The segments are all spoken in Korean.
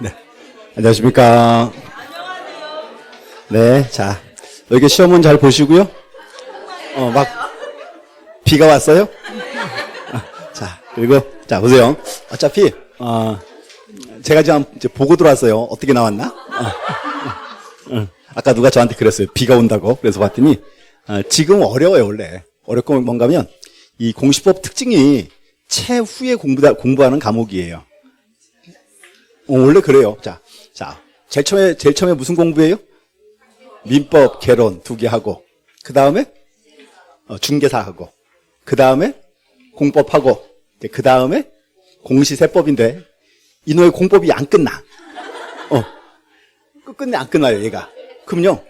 네. 안녕하십니까. 네. 자, 여기 시험은 잘 보시고요. 막, 비가 왔어요? 자, 그리고, 자, 보세요. 어차피, 제가 지금 이제 보고 들어왔어요. 어떻게 나왔나? 아까 누가 저한테 그랬어요. 비가 온다고. 그래서 봤더니, 지금 어려워요, 원래. 어렵고 뭔가 하면, 이 공시법 특징이 최후에 공부하는 과목이에요. 원래 그래요. 자, 제일 처음에 무슨 공부예요? 민법, 개론 두 개 하고, 그 다음에, 중개사 하고, 그 다음에 공법하고, 그 다음에 공시세법인데, 이놈의 공법이 안 끝나. 끝내 안 끝나요, 얘가. 그럼요,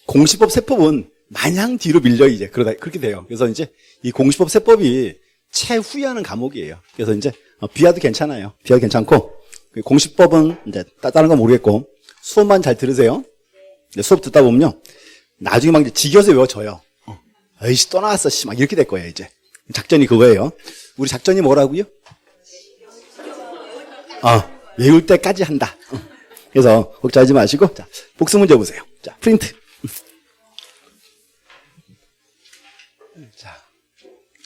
공시법, 세법은 마냥 뒤로 밀려, 이제. 그렇게 돼요. 그래서 이제 이 공시법, 세법이 최후에 하는 과목이에요. 그래서 이제, 비와도 괜찮아요. 비와도 괜찮고, 공시법은 이제 다른 건 모르겠고, 수업만 잘 들으세요. 수업 듣다 보면요, 나중에 막 이제 지겨서 외워져요. 에이씨, 또 나왔어, 씨. 막 이렇게 될 거예요, 이제. 작전이 그거예요. 우리 작전이 뭐라고요? 외울 때까지 한다. 그래서 걱정하지 마시고, 자, 복수 문제 보세요. 자, 프린트.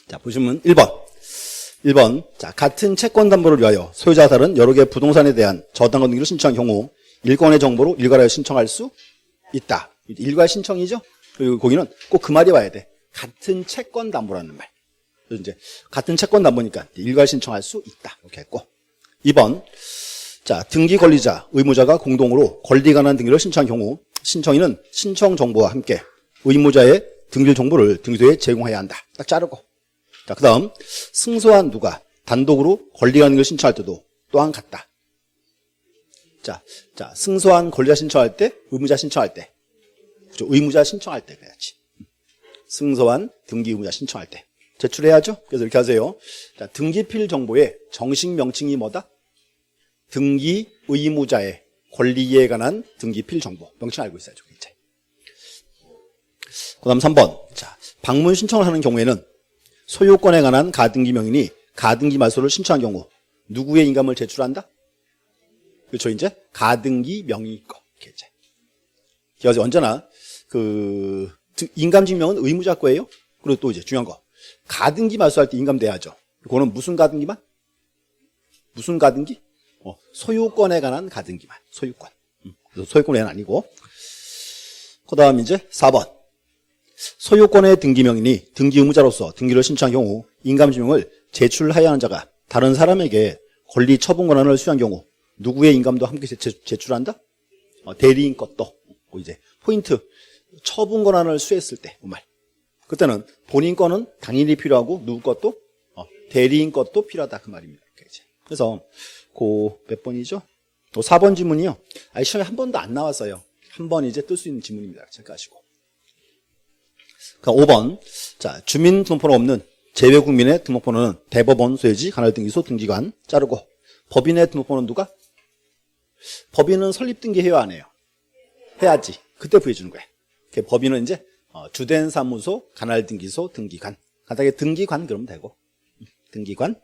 자, 보시면 1번. 자, 같은 채권 담보를 위하여 소유자가 다른 여러 개의 부동산에 대한 저당권 등기를 신청한 경우 일권의 정보로 일괄하여 신청할 수 있다. 일괄 신청이죠? 그리고 거기는 꼭 그 말이 와야 돼. 같은 채권 담보라는 말. 그래서 이제 같은 채권 담보니까 일괄 신청할 수 있다. 이렇게 했고. 2번. 자, 등기 권리자, 의무자가 공동으로 권리에 관한 등기를 신청한 경우 신청인은 신청 정보와 함께 의무자의 등기 정보를 등기소에 제공해야 한다. 딱 자르고. 자, 그 다음, 승소한 누가 단독으로 권리에 관한 등기를 신청할 때도 또한 같다. 자, 승소한 권리자 신청할 때, 의무자 신청할 때. 그죠? 의무자 신청할 때 그래야지. 승소한 등기 의무자 신청할 때. 제출해야죠? 그래서 이렇게 하세요. 자, 등기필 정보의 정식 명칭이 뭐다? 등기 의무자의 권리에 관한 등기필 정보. 명칭 알고 있어야죠. 이제. 그 다음 3번. 자, 방문 신청을 하는 경우에는 소유권에 관한 가등기 명인이 가등기 말소를 신청한 경우 누구의 인감을 제출한다? 그렇죠. 이제 가등기 명의 거. 이렇게 이제. 그래서 언제나 인감 증명은 의무자 거예요. 그리고 또 이제 중요한 거. 가등기 말소할 때 인감돼야죠. 그거는 무슨 가등기만? 무슨 가등기? 소유권에 관한 가등기만. 소유권. 그래서 소유권 외는 아니고. 그 다음 이제 4번. 소유권의 등기 명인이 등기 의무자로서 등기를 신청한 경우 인감 증명을 제출해야 하는 자가 다른 사람에게 권리 처분 권한을 수여한 경우 누구의 인감도 함께 제출한다? 대리인 것도. 이제 포인트. 처분 권한을 수여했을 때 그 말. 그때는 본인 거는 당연히 필요하고 누구 것도 대리인 것도 필요하다 그 말입니다. 그래서 몇 번이죠? 4번 지문이요. 시험에 한 번도 안 나왔어요. 한 번 이제 뜰 수 있는 지문입니다. 체크하시고. 5번. 자, 주민등록번호 없는 재외국민의 등록번호는 대법원 소유지 관할등기소 등기관 자르고 법인의 등록번호는 누가? 법인은 설립등기해요 안 해요? 해야지. 그때 부여해주는 거예요. 법인은 이제 주된 사무소 관할등기소 등기관. 간단하게 등기관 그러면 되고. 등기관.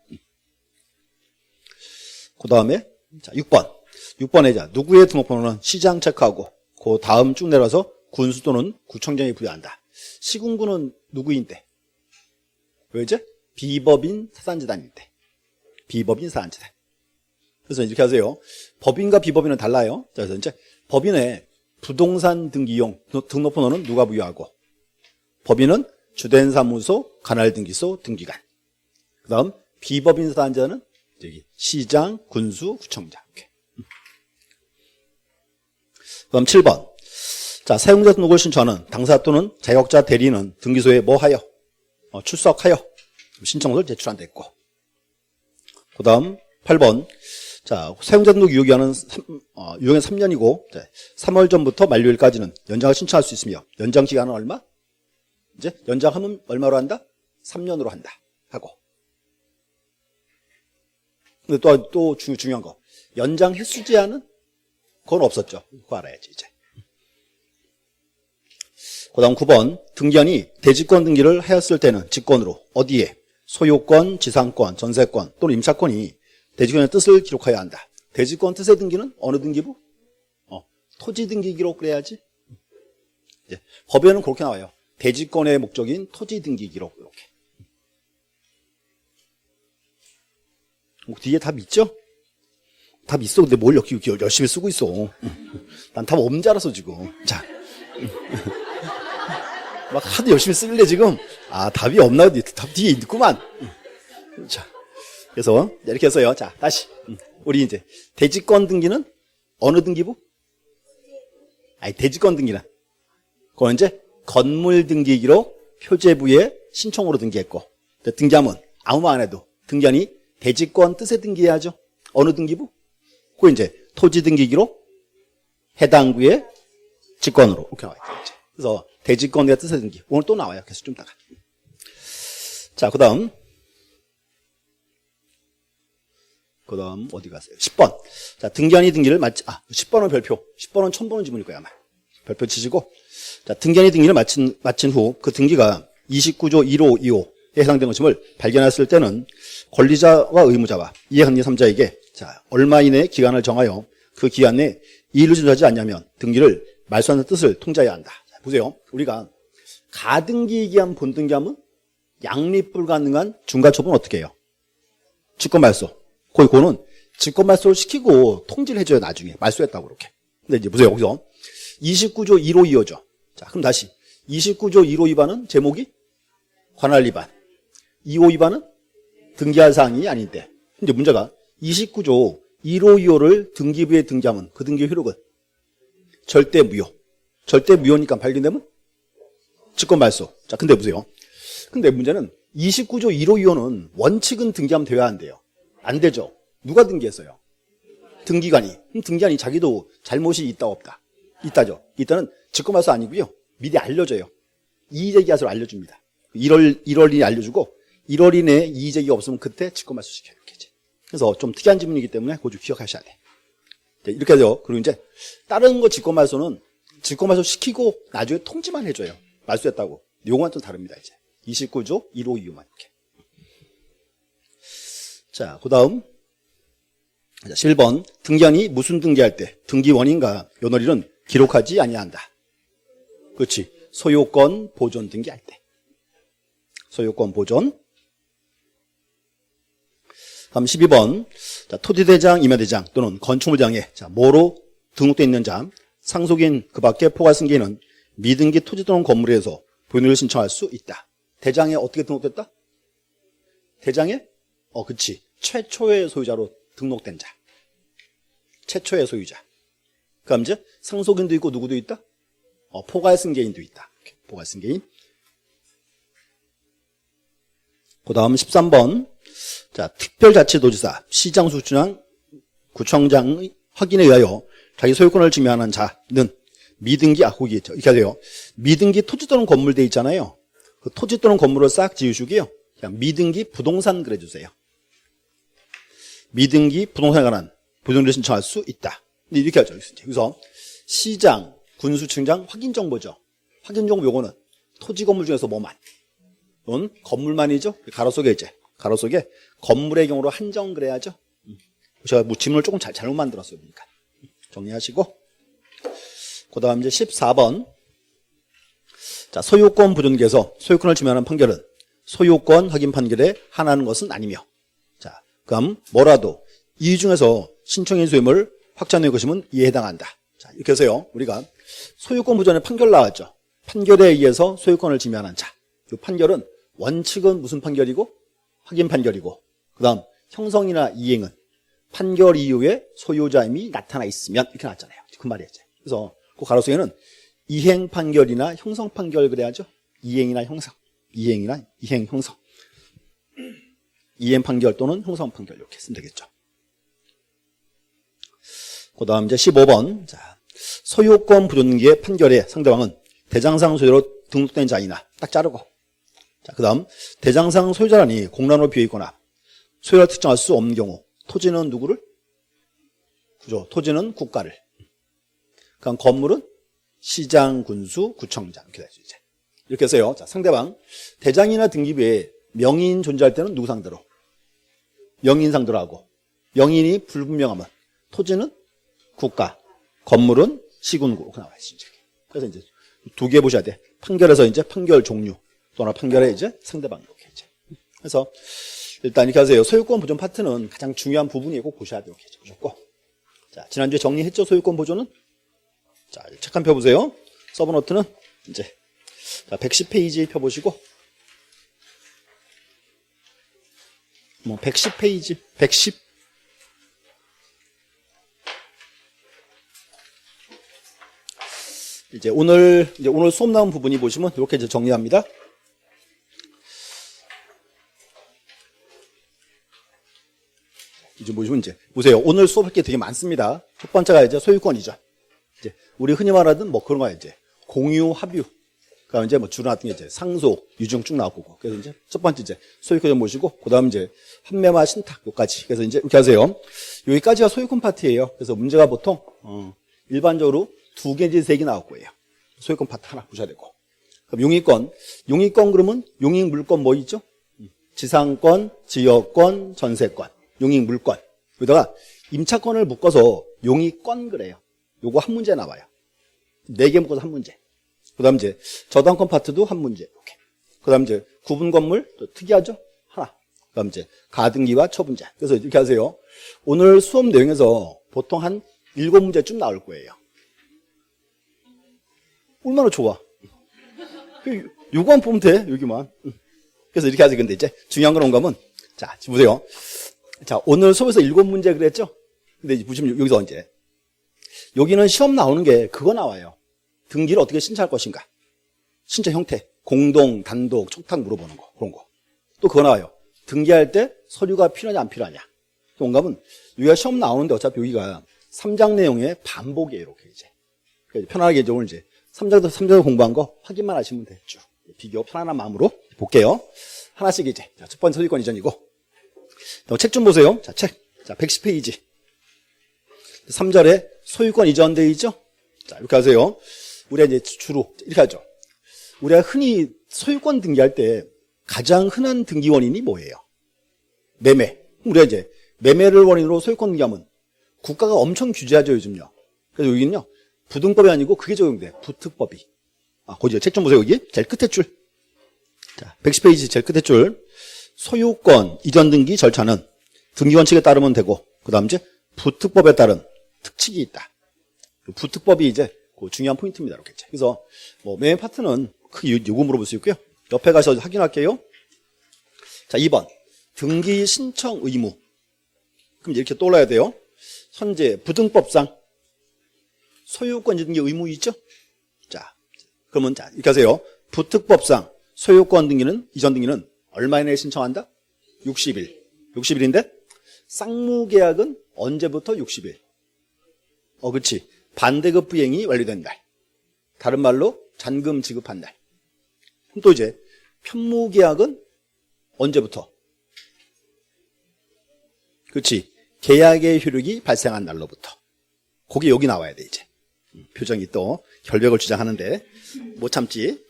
그 다음에 자 6번에 자 누구의 등록번호는 시장 체크하고 그 다음 쭉 내려서 군수 또는 구청장이 부여한다. 시군구는 누구인데? 왜죠? 비법인 사단재단인데. 비법인 사단재단. 그래서 이렇게 하세요. 법인과 비법인은 달라요. 그래서 이제 법인의 부동산 등기용 등록번호는 누가 부여하고 법인은 주된 사무소 관할등기소 등기관. 그 다음 비법인 사단재단은 여기 시장, 군수, 구청장. 이렇게. 그다음 7번. 자, 사용자 등록을 신청하는 당사 또는 자격자 대리는 등기소에 뭐 하여? 출석하여 신청서를 제출한다 했고. 그다음 8번. 자, 사용자 등록 유효기한은 3년이고 3월 전부터 만료일까지는 연장을 신청할 수 있으며 연장 기간은 얼마? 이제 연장하면 얼마로 한다? 3년으로 한다 하고. 근데 또 중요한 거. 연장 횟수 제한은 그건 없었죠. 그거 알아야지 이제. 그 다음 9번. 등기한이 대지권 등기를 하였을 때는 직권으로 어디에? 소유권, 지상권, 전세권 또는 임차권이 대지권의 뜻을 기록하여야 한다. 대지권 뜻의 등기는 어느 등기부? 토지 등기 기록 그래야지. 이제 법에는 그렇게 나와요. 대지권의 목적인 토지 등기 기록 이렇게. 뒤에 답 있죠? 답 있어. 근데 뭘 이렇게 열심히 쓰고 있어. 난 답 없는 줄 알았어 지금. 자, 막 하도 열심히 쓰길래 지금 답이 없나? 답 뒤에 있구만. 자, 그래서 이렇게 해서요. 자, 다시 우리 이제 대지권 등기는 어느 등기부? 대지권 등기는 그건 이제 건물 등기기로 표제부에 신청으로 등기했고, 등기하면 아무 말 안 해도 등기한이 대지권 뜻에 등기해야죠. 어느 등기부? 그 이제 토지 등기기로 해당 구의 직권으로 이렇게 나와 있죠. 그래서 대지권의 뜻의 등기. 오늘 또 나와요. 계속 좀 이따가. 자, 그다음 어디 갔어요? 10번. 자, 등기한이 등기를 10번은 별표. 10번은 처음 보는 지문일 거야, 아마. 별표 치시고. 자, 등기한이 등기를 마친 후 그 등기가 29조 1호, 2호에 해당되는 것임을 발견했을 때는 권리자와 의무자와 이해관계 3자에게 자, 얼마 이내의 기간을 정하여 그 기간 내에 이의를 준수하지 않냐면 등기를 말소하는 뜻을 통지해야 한다. 자, 보세요. 우리가 가등기 기한 본등기하면 양립 불가능한 중과초부는 어떻게 해요? 직권말소. 그거는 직권말소를 시키고 통지를 해줘요. 나중에 말소했다고 그렇게. 근데 이제 보세요. 여기서 29조 1호 2호죠. 자, 그럼 다시 29조 1호 위반은 제목이 관할 위반, 2호 위반은 등기할 사항이 아닌데, 근데 문제가 29조 1호 2호를 등기부에 등기하면 그 등기 효력은 절대 무효. 절대 무효니까 발견되면 직권말소. 자, 근데 보세요. 근데 문제는 29조 1호 2호는 원칙은 등기하면 돼야 한대요. 안 되죠. 누가 등기했어요? 등기관이. 그럼 등기관이 자기도 잘못이 있다 없다? 있다죠. 일단은 직권말소 아니고요. 미리 알려줘요. 이의제기하세요 알려줍니다. 1월 이내에 알려주고 1월 이내에 이의제기가 없으면 그때 직권말소 시켜요. 이렇게. 그래서 좀 특이한 지문이기 때문에 그거 좀 기억하셔야 돼. 이렇게 해서 그리고 이제 다른 거 직권말소는 직권말소 시키고 나중에 통지만 해줘요. 말소했다고. 요거는 좀 다릅니다. 이제 29조 1호 2호만 이렇게. 자, 그 다음 11번 등기한이 무슨 등기할 때 등기원인과 요너리는 기록하지 아니한다. 그렇지. 소유권 보존 등기할 때. 소유권 보존. 다음 12번 자, 토지대장, 임야대장 또는 건축물장에 자, 뭐로 등록되어 있는 자 상속인 그 밖에 포괄 승계인은 미등기 토지 또는 건물에서 보존을 신청할 수 있다. 대장에 어떻게 등록됐다? 대장에? 그치. 최초의 소유자로 등록된 자. 최초의 소유자. 그럼 이제 상속인도 있고 누구도 있다? 포괄승계인도 있다. 포괄승계인. 그 다음 13번. 자, 특별자치도지사, 시장수구청장, 구청장의 확인에 의하여 자기 소유권을 증명하는 자는 미등기, 거기 있죠. 이렇게 하세요. 미등기 토지 또는 건물 돼 있잖아요. 그 토지 또는 건물을 싹 지우시고요. 그냥 미등기 부동산 그려주세요. 미등기 부동산에 관한 보존을 신청할 수 있다. 이렇게 하죠. 그래서 시장, 군수청장 확인정보죠. 확인정보 요거는 토지 건물 중에서 뭐만? 이건 건물만이죠. 가로 속에 이제 가로 속에 건물의 경우로 한정 그래야죠. 제가 뭐 질문을 조금 잘못 만들었어요. 그러니까 정리하시고 그 다음 이제 14번 자, 소유권 보존기에서 소유권을 지명하는 판결은 소유권 확인 판결에 한하는 것은 아니며 자, 그럼 뭐라도 이 중에서 신청인 소유물 확정된 것이면 이에 해당한다. 자, 이렇게 해서요. 우리가 소유권 보존의 판결 나왔죠. 판결에 의해서 소유권을 지명하는 자. 이 판결은 원칙은 무슨 판결이고 확인 판결이고 그 다음 형성이나 이행은 판결 이후에 소유자임이 나타나 있으면 이렇게 나왔잖아요. 그 말이었죠. 그래서 그 가로속에는 이행 판결이나 형성 판결 그래야죠. 이행이나 형성. 이행이나 이행 형성. 이행 판결 또는 형성 판결 이렇게 쓰면 되겠죠. 그 다음 이제 15번. 자, 소유권 보존기의 판결의 상대방은 대장상 소유로 등록된 자이나 딱 자르고. 자, 그 다음 대장상 소유자라니 공란으로 비어있거나 소유를 특정할 수 없는 경우 토지는 누구를? 그죠. 토지는 국가를. 그럼 건물은 시장, 군수, 구청장 이렇게 되죠. 이제 이렇게 해서요. 자, 상대방 대장이나 등기부에 명인 존재할 때는 누구 상대로? 명인 상대로 하고 명인이 불분명하면 토지는 국가, 건물은 시군구 이렇게 나와요. 그래서 이제 두 개 보셔야 돼. 판결에서 이제 판결 종류 또는 판결에 이제 상대방 이렇게 이제. 그래서 일단 이렇게 하세요. 소유권 보존 파트는 가장 중요한 부분이고 꼭 보셔야 돼요. 이렇게 보셨고. 자, 지난주에 정리했죠? 소유권 보존은? 자, 책 한 펴 보세요. 서브노트는 이제 자, 110페이지 펴 보시고 110페이지 110 이제 오늘 수업 나온 부분이 보시면 이렇게 이제 정리합니다. 이제 보시면 이제 보세요. 오늘 수업할 게 되게 많습니다. 첫 번째가 이제 소유권이죠. 이제 우리 흔히 말하던 뭐 그런 거 이제 공유, 합유. 그러니까 이제 뭐 주로 나왔던 게 이제 상속, 유증 쭉 나왔고. 그래서 이제 첫 번째 이제 소유권 좀 보시고 그다음 이제 판매와 신탁 요까지. 그래서 이제 이렇게 하세요. 여기까지가 소유권 파트예요. 그래서 문제가 보통 일반적으로 2개인지 3개 나올 거예요. 소유권 파트 하나 보셔야 되고. 그럼 용익권 그러면 용익 물권 뭐 있죠? 지상권, 지역권, 전세권, 용익 물권. 여기다가 임차권을 묶어서 용익권 그래요. 요거 한 문제 나와요. 4개 묶어서 한 문제. 그 다음 이제 저당권 파트도 한 문제. 이렇게. 그 다음 이제 구분 건물, 또 특이하죠? 하나. 그 다음 이제 가등기와 처분제. 그래서 이렇게 하세요. 오늘 수업 내용에서 보통 한 7문제쯤 나올 거예요. 얼마나 좋아. 요거만 보면 돼, 여기만. 그래서 이렇게 하세요. 근데 이제 중요한 건 뭔가 하면, 자, 지금 보세요. 자, 오늘 수업에서 7문제 그랬죠? 근데 이제 보시면 여기서 이제, 여기는 시험 나오는 게 그거 나와요. 등기를 어떻게 신청할 것인가. 신청 형태. 공동, 단독, 촉탁 물어보는 거. 그런 거. 또 그거 나와요. 등기할 때 서류가 필요하냐, 안 필요하냐. 뭔가 하면, 여기가 시험 나오는데 어차피 여기가 3장 내용의 반복이에요, 이렇게 이제. 편안하게 이제 오늘 이제 3장 공부한 거 확인만 하시면 돼요. 쭉. 비교 편안한 마음으로 볼게요. 하나씩 이제. 자, 첫 번째 소유권 이전이고. 책 좀 보세요. 자, 책. 자, 110페이지. 3절에 소유권 이전 돼 있죠? 자, 이렇게 하세요. 우리가 이제 주로 이렇게 하죠. 우리가 흔히 소유권 등기할 때 가장 흔한 등기 원인이 뭐예요? 매매. 우리가 이제 매매를 원인으로 소유권 등기하면 국가가 엄청 규제하죠, 요즘요. 그래서 여기는요, 부등법이 아니고 그게 적용돼. 부특법이. 거기 책 좀 보세요, 여기. 제일 끝에 줄. 자, 110페이지 제일 끝에 줄. 소유권 이전 등기 절차는 등기 원칙에 따르면 되고, 그 다음 이제 부특법에 따른 특칙이 있다. 부특법이 이제 그 중요한 포인트입니다. 이렇게. 그래서 뭐 매매 파트는 크게 요거 물어볼 수 있고요. 옆에 가서 확인할게요. 자, 2번. 등기 신청 의무. 그럼 이렇게 떠올라야 돼요. 현재 부등법상 소유권 등기 의무 있죠? 자, 그러면 자, 이렇게 하세요. 부특법상 소유권 등기는, 이전 등기는 얼마 이내에 신청한다? 60일. 60일인데 쌍무계약은 언제부터 60일? 그렇지. 반대급 부행이 완료된 날. 다른 말로 잔금 지급한 날. 그럼 또 이제 편무계약은 언제부터? 그렇지. 계약의 효력이 발생한 날로부터. 그게 여기 나와야 돼 이제. 표정이 또 결백을 주장하는데 못 참지.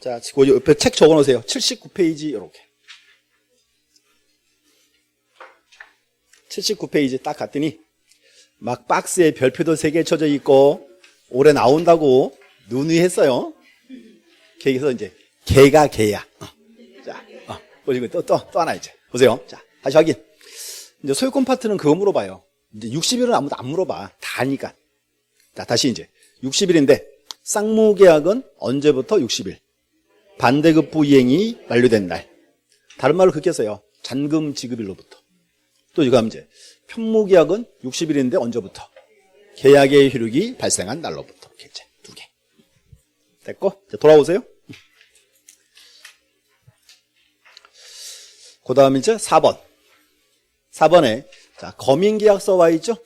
자, 그 옆에 책 적어놓으세요. 79페이지 이렇게. 79페이지 딱 갔더니 막 박스에 별표도 3개 쳐져 있고 올해 나온다고 누누했어요. 거기서 이제 개가 개야. 자, 그리고 또 하나 이제 보세요. 자, 다시 확인. 이제 소유권 파트는 그거 물어봐요. 이제 60일은 아무도 안 물어봐. 다 아니까. 자, 다시 이제 60일인데 쌍무계약은 언제부터 60일? 반대급부 이행이 완료된 날. 다른 말로 그렇게 써요. 잔금 지급일로부터. 또 이거 하면 이제 편무계약은 60일인데 언제부터? 계약의 효력이 발생한 날로부터. 이렇게 이제 2개. 됐고, 이제 돌아오세요. 그 다음 이제 4번. 4번에 자, 거민계약서 와 있죠?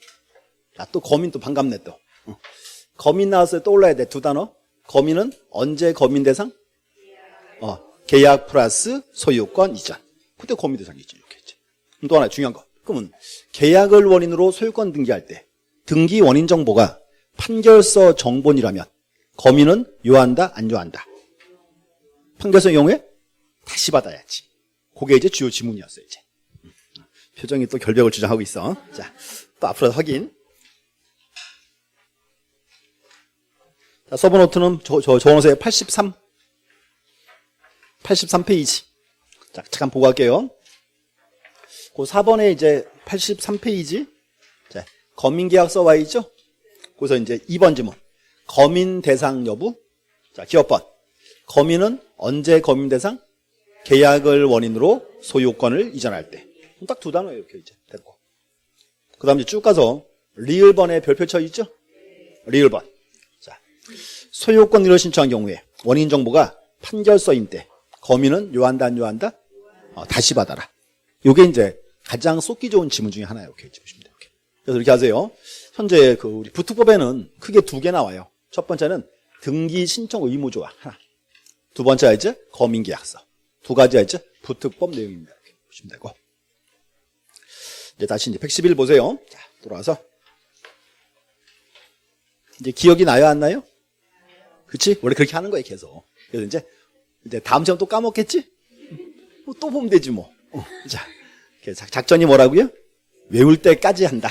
자, 또 거민 또 반갑네 또. 거민 나왔어요. 또 올라야 돼. 2 단어. 거민은 언제 거민 대상? 계약 플러스 소유권 이전. 그때 거민 대상이지. 이렇게 이제. 또 하나 중요한 거. 그러면 계약을 원인으로 소유권 등기할 때 등기 원인 정보가 판결서 정본이라면 거민은 요한다, 안 요한다? 판결서의 경우에 다시 받아야지. 그게 이제 주요 지문이었어요, 이제. 표정이 또 결벽을 주장하고 있어. 자, 또 앞으로 확인. 자, 서브노트는 적어놓으세요. 83페이지. 자, 잠깐 보고 갈게요. 그 4번에 이제 83페이지. 자, 거민계약서 와 있죠? 그래서 이제 2번 지문. 거민 대상 여부. 자, 기업번. 거민은 언제 거민 대상? 계약을 원인으로 소유권을 이전할 때. 딱 두 단어예요, 이렇게 이제. 됐고. 그 다음 이제 쭉 가서 리을번에 별표 쳐 있죠? 리을번. 자, 소유권을 신청한 경우에 원인 정보가 판결서인 때 거민은 요한다, 안 요한다? 다시 받아라. 요게 이제 가장 쏟기 좋은 지문 중에 하나예요. 이렇게 보시면 돼요. 이렇게. 그래서 이렇게 하세요. 현재 그 우리 부특법에는 크게 두 개 나와요. 첫 번째는 등기 신청 의무 조항 하나. 두 번째가 이제 거민계약서. 두 가지가 이제 부특법 내용입니다. 이렇게 보시면 되고. 이제 다시 이제 111 보세요. 자, 돌아와서. 이제 기억이 나요, 안 나요? 그치? 원래 그렇게 하는 거예요, 계속. 그래서 이제 다음 시간 또 까먹겠지? 뭐 또 보면 되지, 뭐. 자, 작전이 뭐라고요? 외울 때까지 한다.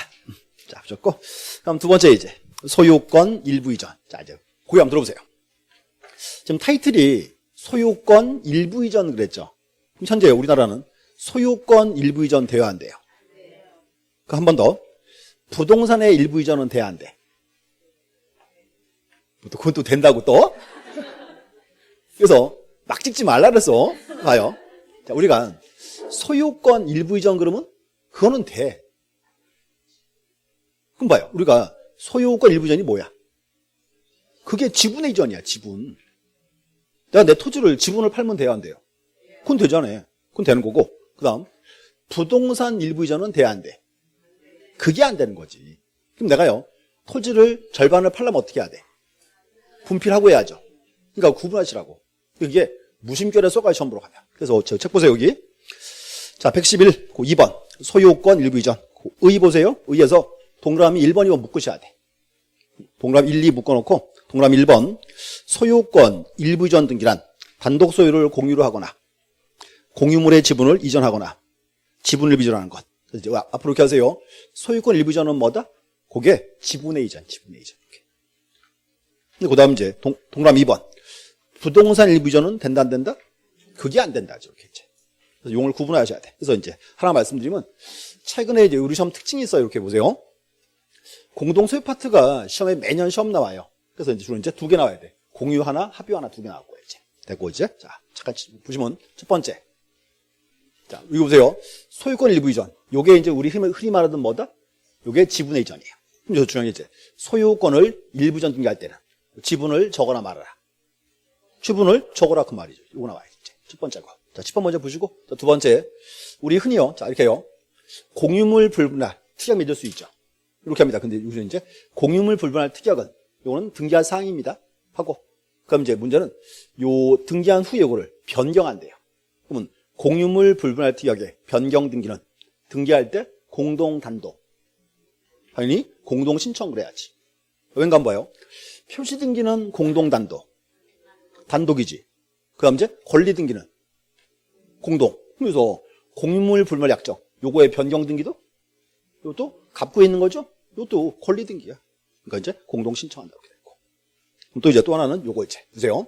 자, 보셨고. 그럼 두 번째 이제 소유권 일부 이전. 자, 이제 고개 한번 들어보세요. 지금 타이틀이 소유권 일부 이전 그랬죠. 그럼 현재 우리나라는 소유권 일부 이전 돼야 한대요. 그 한 번 더. 부동산의 일부 이전은 돼야 안 돼. 그건 또 된다고 또. 그래서 막 찍지 말라 그랬어. 봐요. 자, 우리가 소유권 일부 이전 그러면 그거는 돼. 그럼 봐요. 우리가 소유권 일부 이전이 뭐야? 그게 지분의 이전이야, 지분. 내가 내 토지를 지분을 팔면 돼야 안 돼요? 그건 되잖아요. 그건 되는 거고. 그 다음 부동산 일부 이전은 돼야 안 돼. 그게 안 되는 거지. 그럼 내가요, 토지를 절반을 팔려면 어떻게 해야 돼? 분필하고 해야죠. 그러니까 구분하시라고. 이게 무심결에 써가지고 시험 보러 가면. 그래서 저 책 보세요, 여기. 자, 111, 2번. 소유권 일부 이전. 의 보세요. 의에서 동그라미 1번, 2번 묶으셔야 돼. 동그라미 1, 2 묶어놓고, 동그라미 1번. 소유권 일부 이전 등기란 단독 소유를 공유로 하거나, 공유물의 지분을 이전하거나, 지분을 이전하는 것. 이제 앞으로 이렇게 하세요. 소유권 일부 이전은 뭐다? 그게 지분의 이전, 지분의 이전. 이렇게. 그 다음 이제 동그라미 2번. 부동산 일부 이전은 된다, 안 된다? 그게 안 된다. 이렇게 이제. 그래서 용어를 구분하셔야 돼. 그래서 이제 하나 말씀드리면, 최근에 이제 우리 시험 특징이 있어요. 이렇게 보세요. 공동 소유 파트가 시험에 매년 시험 나와요. 그래서 이제 주로 이제 두 개 나와야 돼. 공유 하나, 합의 하나 두 개 나올 거예요. 이제. 됐고, 이제. 자, 잠깐 보시면 첫 번째. 자, 이거 보세요. 소유권 일부 이전. 요게 이제 우리 흔히 말하던 뭐다? 요게 지분의 이전이에요. 그럼 여기서 중요한 게 이제 소유권을 일부 이전 등기할 때는 지분을 적어라 말아라. 지분을 적어라 그 말이죠. 이거 나와요. 이제. 첫 번째 거. 자, 10번 먼저 보시고. 자, 두 번째. 우리 흔히요. 자, 이렇게요. 공유물 불분할 특약 맺을 수 있죠. 이렇게 합니다. 근데 우리는 이제 공유물 불분할 특약은 요거는 등기할 사항입니다. 하고. 그럼 이제 문제는 요 등기한 후에 요거를 변경한대요. 그러면 공유물 불분할 특약의 변경 등기는 등기할 때 공동 단독. 당연히 공동 신청을 해야지. 왠가 한번 봐요. 표시 등기는 공동 단독. 단독이지. 그 다음 이제 권리 등기는 공동. 그래서 공유물 불분할 약정. 요거의 변경 등기도 요것도 갖고 있는 거죠? 요것도 권리 등기야. 그러니까 이제 공동 신청한다고 됐고. 그럼 또 이제 또 하나는 요거 이제 보세요.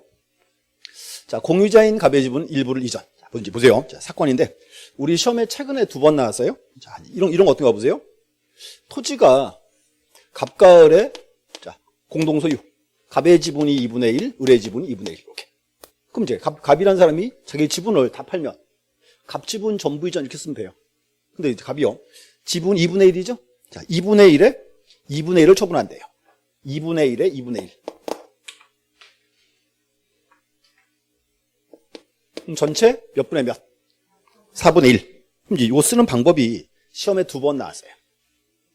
자, 공유자인 갑의 지분 일부를 이전. 자, 뭔지 보세요. 자, 사건인데 우리 시험에 최근에 두 번 나왔어요. 자, 이런 거 어떤 거 보세요. 토지가 갑과 을의 자, 공동 소유. 갑의 지분이 2분의 1, 을의 지분이 2분의 1 이렇게. 그럼 이제 갑이라는 사람이 자기 지분을 다 팔면 갑 지분 전부 이전 이렇게 쓰면 돼요. 근데 이제 갑이요. 지분 2분의 1이죠? 자, 2분의 1에 2분의 1을 처분한대요. 2분의 1에 2분의 1. 그럼 전체 몇 분의 몇? 4분의 1. 그럼 이제 이거 쓰는 방법이 시험에 두 번 나왔어요.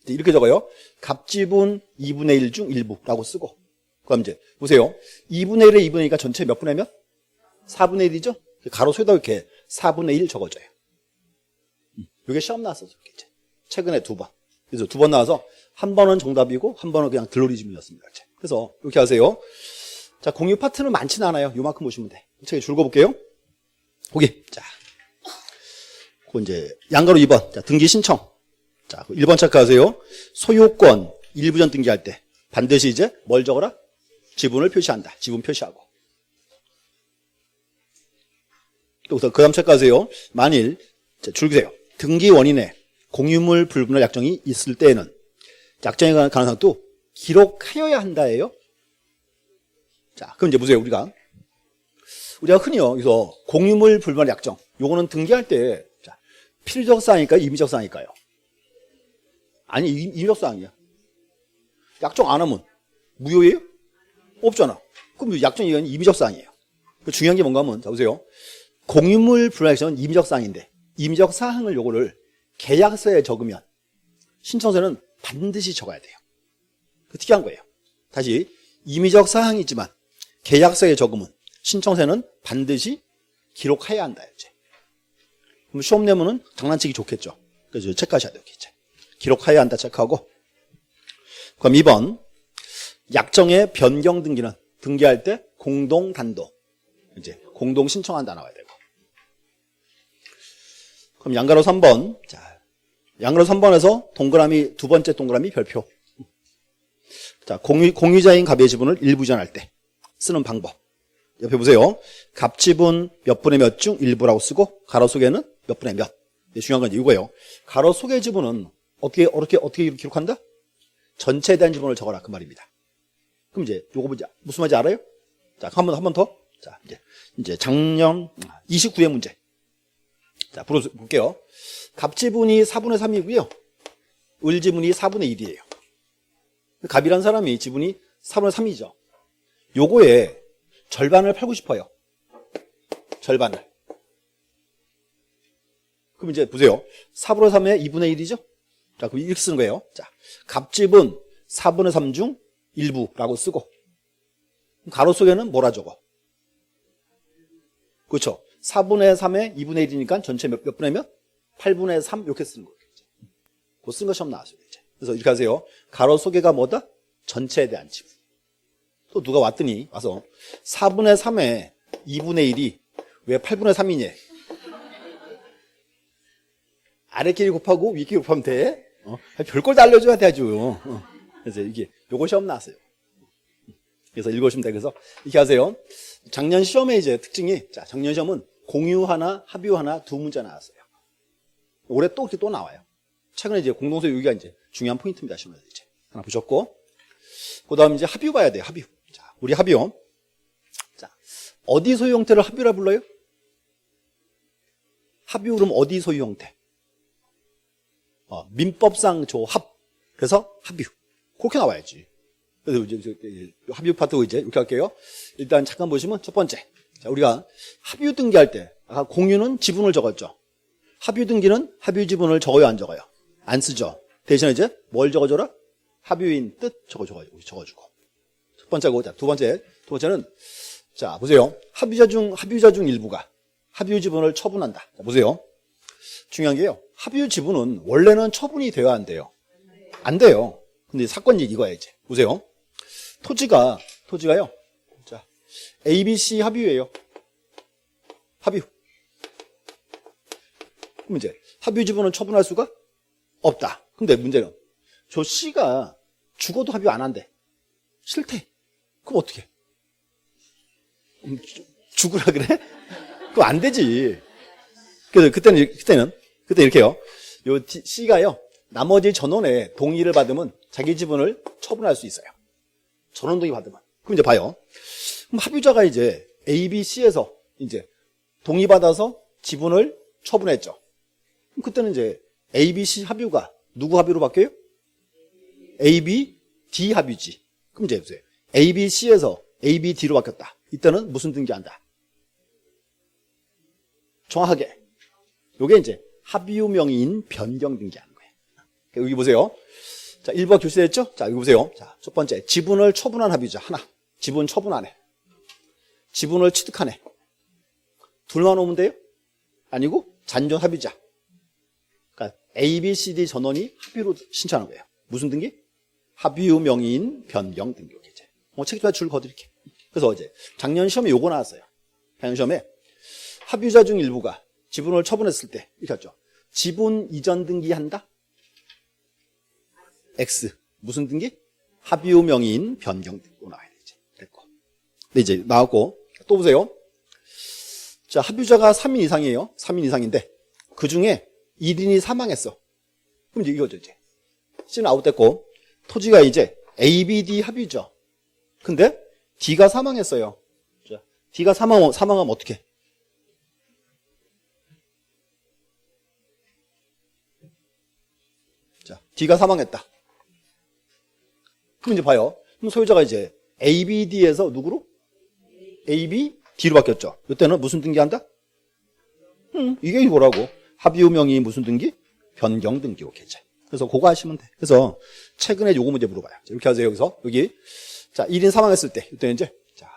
이렇게 적어요. 갑지분 2분의 1 중 일부라고 쓰고. 그럼 이제 보세요. 2분의 1에 2분의 1가 전체 몇 분의 몇? 4분의 1이죠? 가로 세다 이렇게 4분의 1 적어줘요. 이게 시험 나왔었죠. 최근에 두 번. 그래서 두 번 나와서 한 번은 정답이고 한 번은 그냥 들러리 지문이었습니다. 그래서 이렇게 하세요. 자, 공유 파트는 많지는 않아요. 요만큼 보시면 돼. 책에 줄 거볼게요. 거기. 자, 그 이제 양가로 2번. 자, 등기 신청. 자, 1번 체크하세요. 소유권 일부전 등기할 때 반드시 이제 뭘 적어라? 지분을 표시한다. 지분 표시하고. 또 그 다음 체크하세요. 만일 자, 줄기세요. 등기 원인에 공유물 불분할 약정이 있을 때에는 약정의 가능성도 기록하여야 한다예요. 자, 그럼 이제 보세요. 우리가 흔히요. 그래서 공유물 불분할 약정. 요거는 등기할 때 자, 필적 사항일까요? 임의적 사항일까요? 아니, 임의적 사항이야. 약정 안 하면 무효예요? 없잖아. 그럼 약정 이건 임의적 사항이에요. 중요한 게 뭔가 하면 자 보세요. 공유물 불분할 약정은 임의적 사항인데 임의적 사항을 요거를 계약서에 적으면 신청서는 반드시 적어야 돼요. 그 특이한 거예요. 다시 임의적 사항이지만 계약서에 적으면 신청서는 반드시 기록해야 한다. 이제. 그럼 시험 내면은 장난치기 좋겠죠. 그래서 체크하셔야 돼요. 이제. 기록해야 한다 체크하고. 그럼 2번 약정의 변경 등기는 등기할 때 공동 단독 이제 공동 신청한다 나와야 되고. 그럼 양가로 3번. 자, 양가로 3번에서 동그라미 두 번째 동그라미 별표. 자, 공유자인 갑의 지분을 일부전할 때 쓰는 방법. 옆에 보세요. 갑 지분 몇 분의 몇 중 일부라고 쓰고 가로 속에는 몇 분의 몇. 중요한 건 이거예요. 가로 속의 지분은 어떻게 기록한다? 전체에 대한 지분을 적어라 그 말입니다. 그럼 이제 요거 무슨 말인지 알아요? 자, 한 번 더. 자, 이제 작년 29회 문제. 자, 볼게요. 갑 지분이 4분의 3이고요. 을 지분이 4분의 1이에요. 갑이란 사람이 지분이 4분의 3이죠. 요거에 절반을 팔고 싶어요. 절반을. 그럼 이제 보세요. 4분의 3에 2분의 1이죠? 자, 그럼 이렇게 쓰는 거예요. 자, 갑집은 4분의 3 중 일부라고 쓰고, 가로 속에는 뭐라 적어? 그렇죠. 4분의 3에 2분의 1이니까 전체 몇 분의 몇? 8분의 3 이렇게 쓰는 거예요. 그거 쓴 거 시험 나왔어요. 이제. 그래서 이렇게 하세요. 가로 속에가 뭐다? 전체에 대한 지분. 또 누가 와서 4분의 3에 2분의 1이 왜 8분의 3이냐? 아래끼리 곱하고 위끼리 곱하면 돼. 별걸 다 알려줘야 돼 아주. 그래서 이게 요거 시험 나왔어요. 그래서 읽어보시면 돼. 그래서 이렇게 하세요. 작년 시험의 이제 특징이 자, 작년 시험은 공유 하나, 합유 하나 두 문제 나왔어요. 올해 또 나와요. 최근에 이제 공동소유 여기가 이제 중요한 포인트입니다. 시험에서 이제 하나 보셨고, 그다음 이제 합유 봐야 돼요. 합유. 자, 우리 합유. 자, 어디 소유 형태를 합유라 불러요? 합유 그럼 어디 소유 형태? 민법상 조합. 그래서 합유. 그렇게 나와야지. 그래서 이제 합유 파트 이제 이렇게 할게요. 일단 잠깐 보시면 첫 번째. 자, 우리가 합유 등기할 때 아까 공유는 지분을 적었죠. 합유 등기는 합유 지분을 적어요, 안 적어요? 안 쓰죠. 대신에 이제 뭘 적어줘라? 합유인 뜻 적어주고. 첫 번째고, 자, 두 번째는 자, 보세요. 합유자 중 일부가 합유 지분을 처분한다. 자, 보세요. 중요한 게요. 합유 지분은 원래는 처분이 되어야 한대요. 안 돼요. 근데 사건이 이거야, 이제. 보세요. 토지가요. 자, A, B, C 합유예요. 합유. 그럼 이제 합유 지분은 처분할 수가 없다. 근데 문제는 저 C가 죽어도 합유 안 한대. 싫대. 그럼 어떻게? 죽으라 그래? 그럼 안 되지. 그래서 그때는 이렇게요. 요 C가요. 나머지 전원의 동의를 받으면 자기 지분을 처분할 수 있어요. 전원 동의 받으면. 그럼 이제 봐요. 그럼 합유자가 이제 A, B, C에서 이제 동의받아서 지분을 처분했죠. 그럼 그때는 이제 A, B, C 합유가 누구 합유로 바뀌어요? A, B, D 합유지. 그럼 이제 보세요. A, B, C에서 A, B, D로 바뀌었다. 이때는 무슨 등기한다? 정확하게. 요게 이제 합유 명의인 변경 등기하는 거예요. 여기 보세요. 자, 1번 교시됐죠? 자, 여기 보세요. 자, 첫 번째. 지분을 처분한 합유자. 하나. 지분 처분하네. 지분을 취득하네. 둘만 오면 돼요? 아니고, 잔존 합유자. 그러니까 A, B, C, D 전원이 합유로 신청하는 거예요. 무슨 등기? 합의후 명의인 변경 등기. 이제 책임자 줄 거드릴게. 그래서 이제 작년 시험에 요거 나왔어요. 작년 시험에 합의자 중 일부가 지분을 처분했을 때 이렇게 했죠. 지분 이전 등기한다? X. 무슨 등기? 합의후 명의인 변경 등기로 나와야 되지. 됐고. 근데 이제 나왔고 또 보세요. 자, 합의자가 3인 이상이에요. 3인 이상인데 그 중에 1인이 사망했어. 그럼 이제 이거죠, 이제. C는 아웃됐고 토지가 이제 A, B, D 합의죠. 근데 D가 사망했어요. 자, D가 사망하면 어떻게? 자, D가 사망했다. 그럼 이제 봐요. 그럼 소유자가 이제 A, B, D에서 누구로? A, B, D로 바뀌었죠. 이때는 무슨 등기한다? 이게 이거라고. 합의후 명의 무슨 등기? 변경 등기. 오케이. 그래서 그거 하시면 돼. 그래서 최근에 요거 문제 물어봐요. 이렇게 하세요. 여기서 여기 자 1인 사망했을 때 이때 이제 자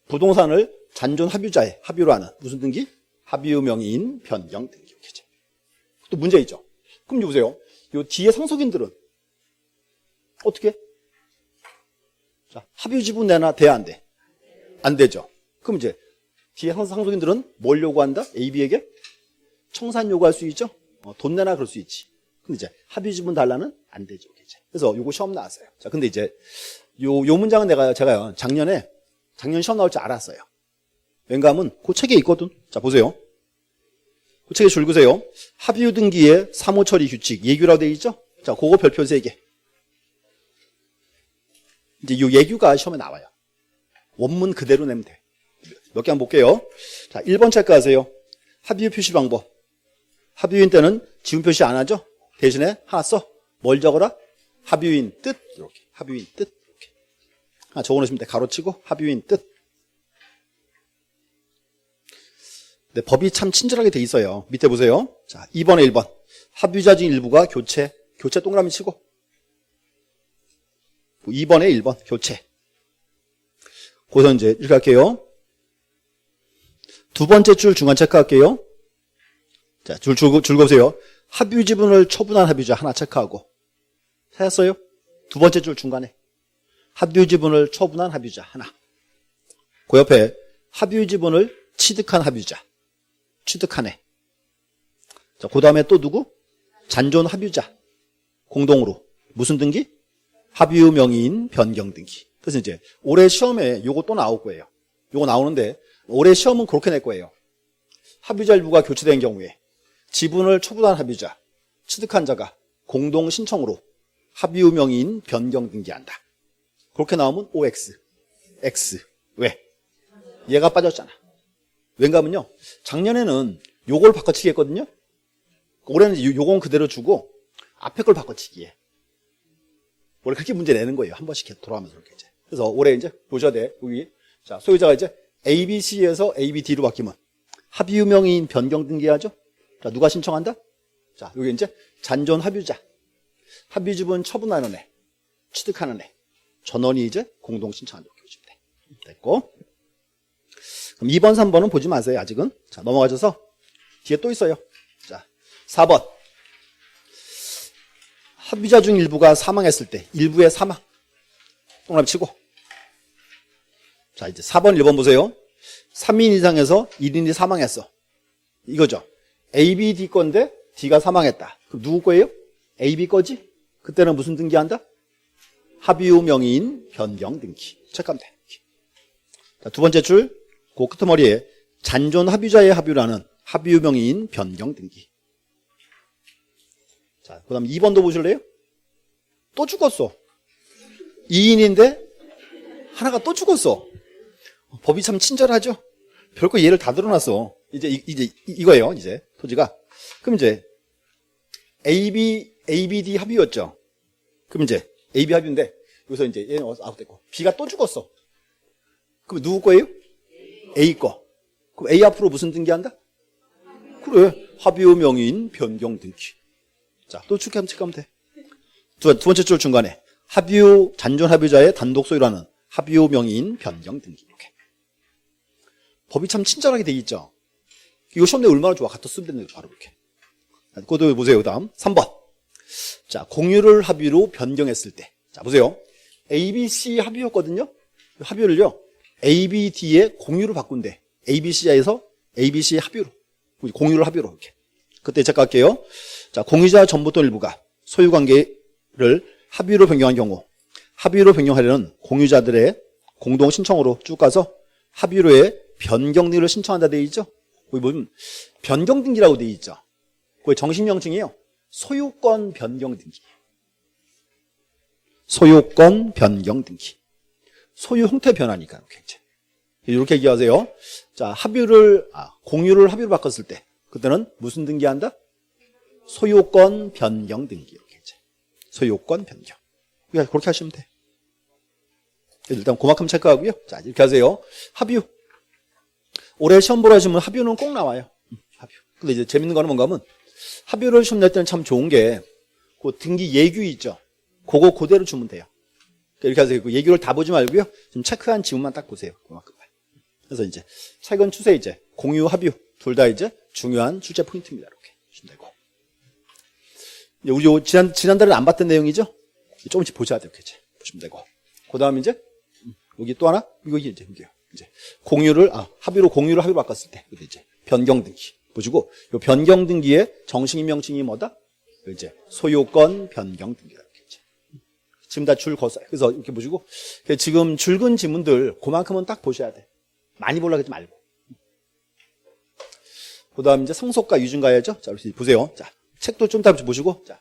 부동산을 잔존 합유자의 합의로 하는 무슨 등기? 합의후 명의인 변경 등기. 오케이. 또 문제 있죠. 그럼 보세요. 요 뒤에 상속인들은 어떻게? 자 합의 지분 내나 돼야 안 돼? 안 되죠. 그럼 이제 뒤에 상속인들은 뭘 요구한다? A, B에게 청산 요구할 수 있죠. 돈 내나 그럴 수 있지. 근데 이제 합의 지분 달라는 안 되죠. 그래서 요거 시험 나왔어요. 자, 근데 이제 요 문장은 제가요 작년 시험 나올 줄 알았어요. 왠가 하면 그 책에 있거든. 자, 보세요. 그 책에 줄 그세요. 합의후 등기의 사무 처리 규칙 예규라고 되어 있죠. 자, 그거 별표 3개. 이제 요 예규가 시험에 나와요. 원문 그대로 내면 돼. 몇 개 한번 볼게요. 자, 1번 체크하세요. 합의후 표시 방법. 합의후인 때는 지분 표시 안 하죠? 대신에 하나 써. 뭘 적어라? 합의후인 뜻. 이렇게. 합의후인 뜻. 이렇게. 하나 적어 놓으시면 돼. 가로치고 합의후인 뜻. 네, 법이 참 친절하게 돼 있어요. 밑에 보세요. 자, 2번에 1번. 합의자 중 일부가 교체 동그라미 치고. 2번에 1번. 교체. 고선 이제 이렇게 할게요. 두 번째 줄 중간 체크할게요. 자, 줄 보세요. 합의 지분을 처분한 합의자 하나 체크하고. 찾았어요? 두 번째 줄 중간에. 합의 지분을 처분한 합의자 하나. 그 옆에 합의 지분을 취득한 합의자. 취득하네. 자, 그 다음에 또 누구? 잔존 합의자. 공동으로. 무슨 등기? 합의후 명의인 변경 등기. 그래서 이제 올해 시험에 요거 또 나올 거예요. 요거 나오는데 올해 시험은 그렇게 낼 거예요. 합의자 일부가 교체된 경우에 지분을 처분한 합의자, 취득한 자가 공동 신청으로 합의후 명의인 변경 등기한다. 그렇게 나오면 OX, X. 왜? 얘가 빠졌잖아. 왠가 하면요. 작년에는 요걸 바꿔치기 했거든요. 올해는 요건 그대로 주고 앞에 걸 바꿔치기 해. 원래 그렇게 문제 내는 거예요. 한 번씩 계속 돌아가면서 그렇게 이제. 그래서 올해 이제 보셔야 돼. 여기. 자, 소유자가 이제 A, B, C에서 A, B, D로 바뀌면 합의후 명의인 변경 등기하죠? 자, 누가 신청한다? 자, 여기 이제 잔존 합의자. 합의 지분 처분하는 애. 취득하는 애. 전원이 이제 공동 신청한다고 보시면 돼. 됐고. 그럼 2번, 3번은 보지 마세요. 아직은. 자, 넘어가셔서 뒤에 또 있어요. 자, 4번. 합의자 중 일부가 사망했을 때 일부의 사망. 동그라미 치고. 자, 이제 4번, 1번 보세요. 3인 이상에서 1인이 사망했어. 이거죠. A, B, D 건데 D가 사망했다. 그럼 누구 거예요? A, B 거지? 그때는 무슨 등기한다? 합의후 명의인 변경 등기. 체크하면 돼. 자, 두 번째 줄, 그 끄트머리에 잔존 합의자의 합의라는 합의후 명의인 변경 등기. 자, 그 다음 2번도 보실래요? 또 죽었어. 2인인데 하나가 또 죽었어. 법이 참 친절하죠? 별거 예를 다 들어놨어. 이제 이거예요, 이제. 토지가. 그럼 이제 A, B, D 합의였죠? 그럼 이제 A, B 합의인데 여기서 이제 얘는 아웃됐고 B가 또 죽었어. 그럼 누구 거예요? A 거. 그럼 A 앞으로 무슨 등기한다? 그래. 합의후 명의인 변경 등기. 자, 또 체크하면 돼. 두 번째 줄 중간에 합의후 잔존 합의자의 단독 소유라는 합의후 명의인 변경 등기. 이렇게. 법이 참 친절하게 돼 있죠. 이거 시험 내용 얼마나 좋아. 갖다 쓰면 되는 거 바로 이렇게. 그것도 보세요. 다음 3번. 자, 공유를 합의로 변경했을 때 자, 보세요. ABC 합의였거든요. 합의를요, ABD의 공유로 바꾼대. ABC에서 ABC 합의로. 공유를 합의로. 이렇게. 그때 체크할게요. 자, 공유자 전부 또는 일부가 소유관계를 합의로 변경한 경우, 합의로 변경하려는 공유자들의 공동 신청으로 쭉 가서 합의로의 변경 등기를 신청한다 되어 있죠. 거기 보면 변경 등기라고 되어 있죠. 그게 정식 명칭이에요. 소유권 변경 등기. 소유권 변경 등기. 소유 형태 변화니까 이렇게 얘기하세요. 자, 공유를 합의로 바꿨을 때 그때는 무슨 등기한다? 소유권 변경 등기. 이렇게 소유권 변경. 그렇게 하시면 돼. 일단 그만큼 체크하고요. 자, 이렇게 하세요. 합의. 올해 시험 보러 하시면 합의는 꼭 나와요. 합의. 근데 이제 재밌는 거는 뭔가 하면 합의를 시험 낼 때는 참 좋은 게 그 등기 예규 있죠. 그거 그대로 주면 돼요. 이렇게 하세요. 그 예규를 다 보지 말고요. 좀 체크한 지문만 딱 보세요. 그만큼. 그래서 이제 최근 추세 이제 공유 합의 둘 다 이제 중요한 출제 포인트입니다. 이렇게 보시면 되고. 우리 지난달에 안 봤던 내용이죠. 조금씩 보셔야 돼요. 이렇게 보시면 되고. 그다음에 이제 여기 또 하나 이게 이제 합의로 바꿨을 때 이제 변경 등기 보시고 이 변경 등기의 정식 명칭이 뭐다? 이제 소유권 변경 등기다. 지금 다 줄 걷어요. 그래서 이렇게 보시고 지금 줄근 지문들 그만큼은 딱 보셔야 돼. 많이 보려고 하지 말고. 그다음 이제 상속과 유증가야죠. 자, 보세요. 자, 책도 좀 더 보시고. 자,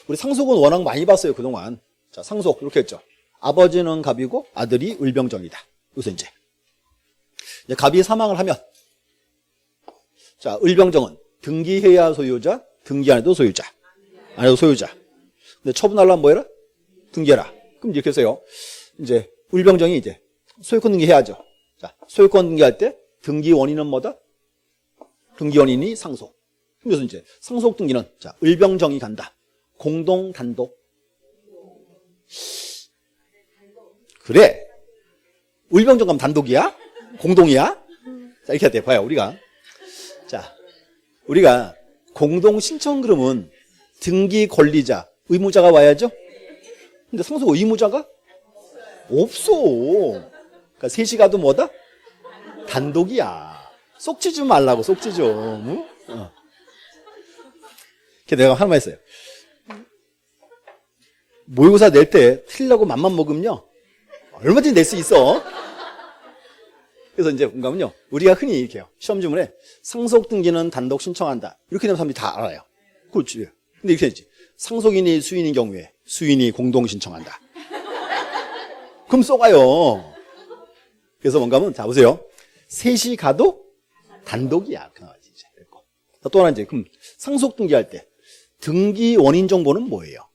우리 상속은 워낙 많이 봤어요 그동안. 자, 상속 이렇게 했죠. 아버지는 갑이고 아들이 을병정이다. 여기서 이제 갑이 사망을 하면, 자, 을병정은 등기해야 소유자, 등기 안 해도 소유자, 안 해도 소유자. 근데 처분하려면 뭐 해라? 등기해라. 그럼 이렇게 해서요. 이제 을병정이 이제 소유권 등기해야죠. 자, 소유권 등기할 때 등기 원인은 뭐다? 등기 원인이 상속. 그래서 이제 상속 등기는 자, 을병정이 간다. 공동 단독. 그래. 을병정 가면 단독이야? 공동이야? 자, 이렇게 돼 봐요. 우리가 공동 신청 그러면 등기 권리자, 의무자가 와야죠. 근데 상속 의무자가 없어. 그러니까 셋이 가도 뭐다? 단독이야. 쏙지 좀 말라고, 쏙지 좀. 내가 하나만 했어요. 모의고사 낼 때 틀리려고 맘만 먹으면요, 얼마든지 낼 수 있어. 그래서 이제 뭔가 하면요, 우리가 흔히 이렇게 해요. 시험 지문에 상속 등기는 단독 신청한다. 이렇게 되면 사람들이 다 알아요. 그렇지. 근데 이렇게 했지. 상속인이 수인인 경우에 수인이 공동 신청한다. 그럼 쏘가요. 그래서 뭔가 하면, 자, 보세요. 셋이 가도 단독이야. 그 나와야지, 이제. 또 하나 이제, 그럼 상속 등기할 때 등기 원인 정보는 뭐예요?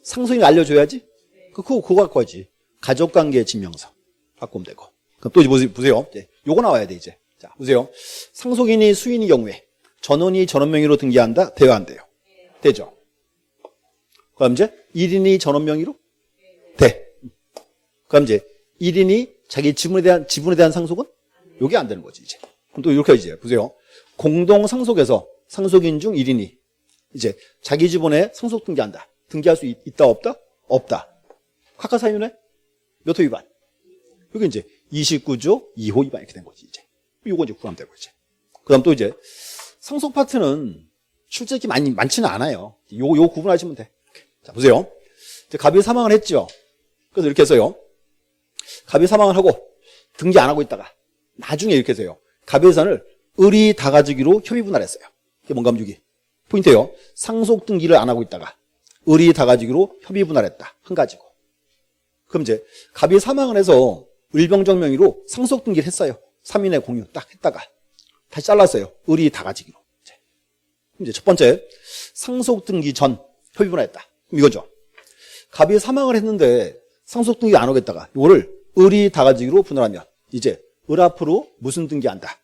상속인이 알려줘야지? 그거 갖고 와야지. 가족관계 증명서. 갖고 오면 되고. 그럼 또 이제 보세요. 이제 요거 나와야 돼, 이제. 자, 보세요. 상속인이 수인의 경우에 전원이 전원 명의로 등기한다? 돼요, 안 돼요? 되죠. 그럼 이제 1인이 전원 명의로? 돼. 그럼 이제 1인이 자기 지분에 대한 상속은? 요게 안 되는 거지, 이제. 그럼 또 이렇게 이제 보세요. 공동 상속에서 상속인 중 1인이 이제 자기 지분에 상속 등기한다. 등기할 수 있다, 없다? 없다. 각하사유네? 몇 호 위반? 여기 이제 29조 2호 위반 이렇게 된 거지, 이제. 요거 이제 구하면 되고, 이제. 그 다음 또 이제 상속 파트는 실제 많지는 않아요. 요 구분하시면 돼. 자, 보세요. 이제 갑이 사망을 했죠. 그래서 이렇게 해서요. 갑이 사망을 하고 등기 안 하고 있다가 나중에 이렇게 해서요. 갑의 재산을 을이 다 가지기로 협의 분할했어요. 이게 뭔가 하면 여기 포인트예요. 상속 등기를 안 하고 있다가 을이 다 가지기로 협의 분할했다. 한 가지고. 그럼 이제 갑이 사망을 해서 을병정 명의로 상속 등기를 했어요. 3인의 공유 딱 했다가 다시 잘랐어요. 을이 다 가지기로. 이제 첫 번째, 상속 등기 전 협의 분할했다. 그럼 이거죠. 갑이 사망을 했는데 상속 등기 안 하겠다가 이거를 을이 다 가지기로 분할하면 이제 을 앞으로 무슨 등기한다?